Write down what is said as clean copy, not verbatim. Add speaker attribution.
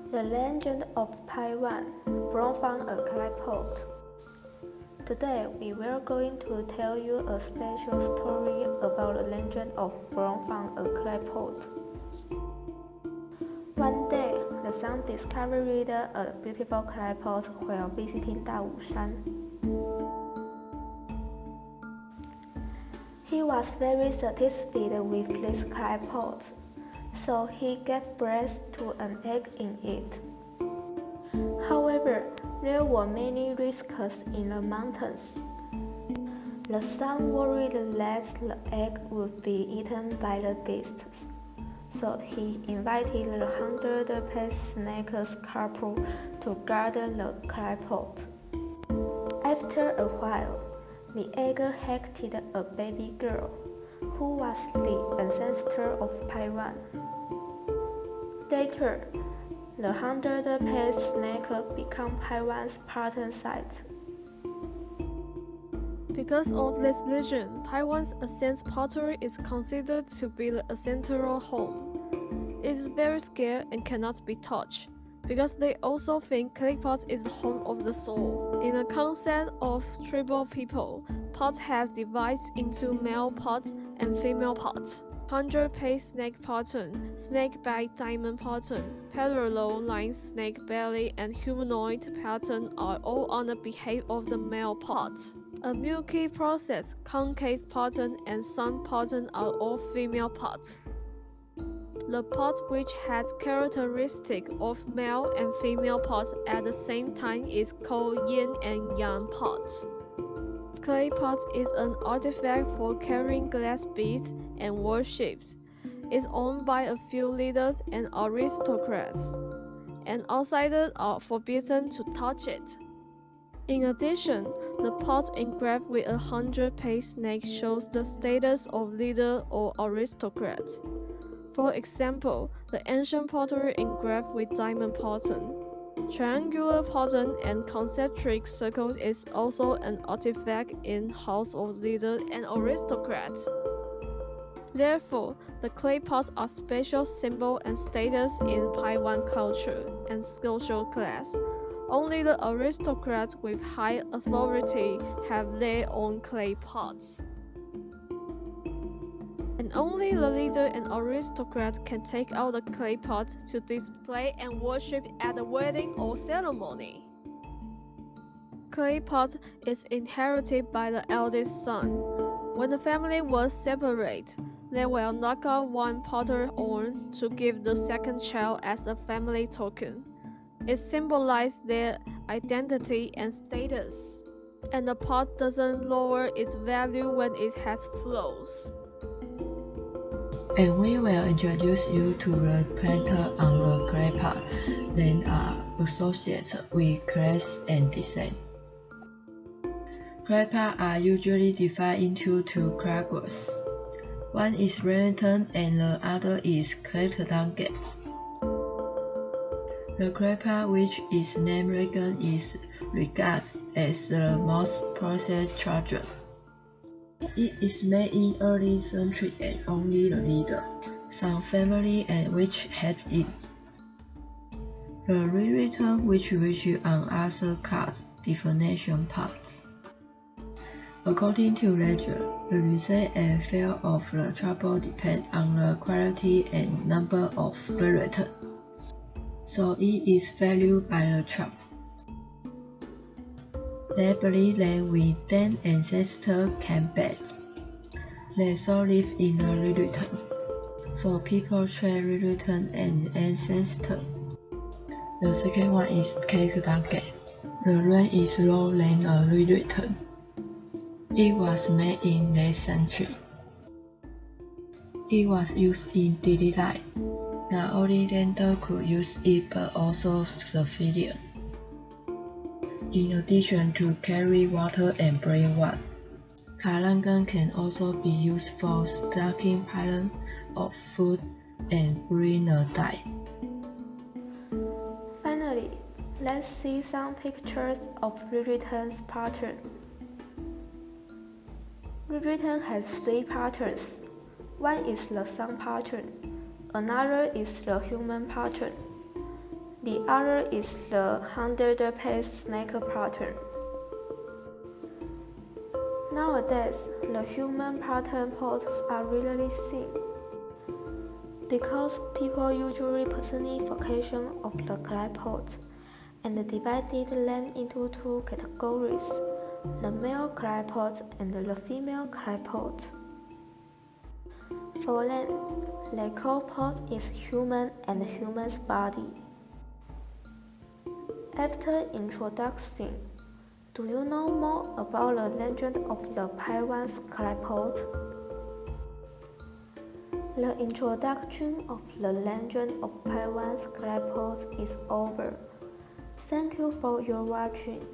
Speaker 1: The Legend of Paiwan, born from a clay pot. Today we were going to tell you a special story about the legend of born from a clay pot. One day, the son discovered a beautiful clay pot while visiting Dawushan. He was very satisfied with this clay pot, so he gave birth to an egg in it. However, there were many risks in the mountains. The son worried that the egg would be eaten by the beasts, so he invited the 100-paced snake couple to guard the clay pot. After a while, the egg hatched a baby girl, who was the ancestor of Paiwan. Later, the 100-paced snake became Paiwan's pattern site.
Speaker 2: Because of this legend, Paiwan's ancient pottery is considered to be the ancestral home. It is very scarce and cannot be touched, because they also think clay pot is the home of the soul. In the concept of tribal people, pots have divided into male pots and female pots. 100-paced snake pattern, snake-back diamond pattern, parallel line snake belly, and humanoid pattern are all on the behalf of the male pot. A milky process, concave pattern, and sun pattern are all female pots. The pot which has characteristic of male and female pots at the same time is called yin and yang pot. Clay pot is an artifact for carrying glass beads and worships. It's owned by a few leaders and aristocrats, and outsiders are forbidden to touch it. In addition, the pot engraved with a 100-paced snake shows the status of leader or aristocrat. For example, the ancient pottery engraved with diamond pattern, triangular pattern, and concentric circles is also an artifact in house of leader and aristocrat. Therefore, the clay pots are special symbol and status in Paiwan culture and social class. Only the aristocrats with high authority have their own clay pots. And only the leader and aristocrat can take out the clay pot to display and worship at a wedding or ceremony. Clay pot is inherited by the eldest son. When the family was separate, they will knock out one potter's horn to give the second child as a family token. It symbolizes their identity and status, and the pot doesn't lower its value when it has flaws.
Speaker 3: And we will introduce you to the pattern on the clay pot that are associated with class and design. Clay pots are usually divided into two categories. One is Wellington and the other is Clayton. The clay pot, which is named Regan, is regarded as the most processed tradition. It is made in early century and only the leader, some family and which had it. The rewritten which on other cards definition parts. According to legend, the result and fate of the trouble depend on the quality and number of rewritten, so it is valued by the tribe. They believe that with them ancestors came back. They so live in a rewritten, so people trade rewritten and ancestor. The second one is Clayton. The rank is lower than a rewritten. It was made in late century. It was used in daily life. Not only lenders could use it but also civilians. In addition to carry water and bring wine, kalangan can also be used for stacking piles of food and brewing a dye.
Speaker 1: Finally, let's see some pictures of rewritten's pattern. Rewritten has three patterns. One is the sun pattern, another is the human pattern. The other is the 100-page snake pattern. Nowadays, the human pattern pots are rarely seen because people usually personification of the clay pot and divided them into two categories, the male clay pot and the female clay pot. For them, the clay pot is human and human's body. After introduction, do you know more about the legend of the Paiwan's clay pot? The introduction of the Legend of Paiwan's clay pot is over. Thank you for your watching.